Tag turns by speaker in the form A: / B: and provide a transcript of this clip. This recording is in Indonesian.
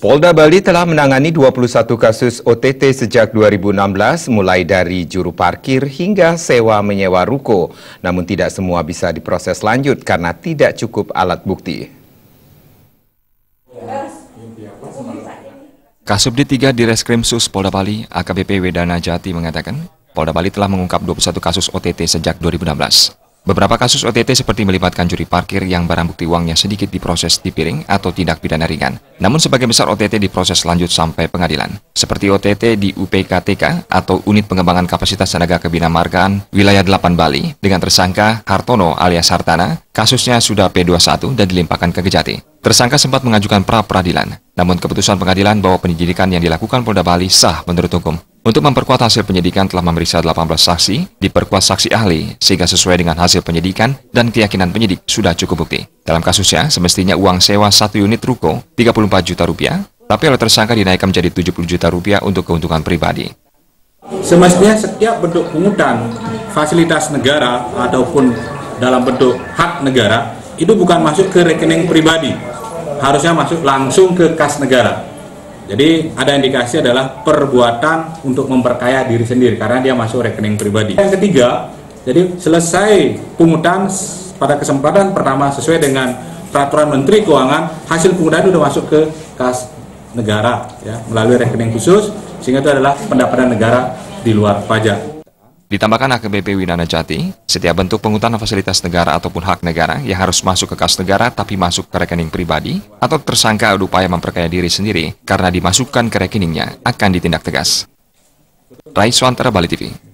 A: Polda Bali telah menangani 21 kasus OTT sejak 2016, mulai dari juru parkir hingga sewa-menyewa ruko. Namun tidak semua bisa diproses lanjut karena tidak cukup alat bukti.
B: Kasubdit 3 Direskrim Sus Polda Bali, AKBP Wedana Jati mengatakan, Polda Bali telah mengungkap 21 kasus OTT sejak 2016. Beberapa kasus OTT seperti melibatkan juri parkir yang barang bukti uangnya sedikit diproses di piring atau tindak pidana ringan. Namun sebagian besar OTT diproses lanjut sampai pengadilan. Seperti OTT di UPKTK atau Unit Pengembangan Kapasitas Tenaga Kebinamargaan Wilayah 8 Bali dengan tersangka Hartono alias Hartana, kasusnya sudah P21 dan dilimpahkan ke Kejati. Tersangka sempat mengajukan pra-peradilan, namun keputusan pengadilan bahwa penyidikan yang dilakukan Polda Bali sah menurut hukum. Untuk memperkuat hasil penyidikan telah memeriksa 18 saksi, diperkuat saksi ahli, sehingga sesuai dengan hasil penyidikan dan keyakinan penyidik sudah cukup bukti. Dalam kasusnya, semestinya uang sewa 1 unit ruko 34 juta rupiah, tapi oleh tersangka dinaikkan menjadi 70 juta rupiah untuk keuntungan pribadi.
C: Semestinya setiap bentuk pungutan fasilitas negara ataupun dalam bentuk hak negara, itu bukan masuk ke rekening pribadi, harusnya masuk langsung ke kas negara. Jadi ada indikasi adalah perbuatan untuk memperkaya diri sendiri karena dia masuk rekening pribadi. Yang ketiga, jadi selesai pungutan pada kesempatan pertama sesuai dengan peraturan Menteri Keuangan, hasil pungutan sudah masuk ke kas negara ya, melalui rekening khusus, sehingga itu adalah pendapatan negara di luar pajak.
B: Ditambahkan AKBP Wedana Jati, setiap bentuk penghutan fasilitas negara ataupun hak negara yang harus masuk ke kas negara tapi masuk ke rekening pribadi atau tersangka upaya memperkaya diri sendiri karena dimasukkan ke rekeningnya akan ditindak tegas. Rai Swantara, Bali TV.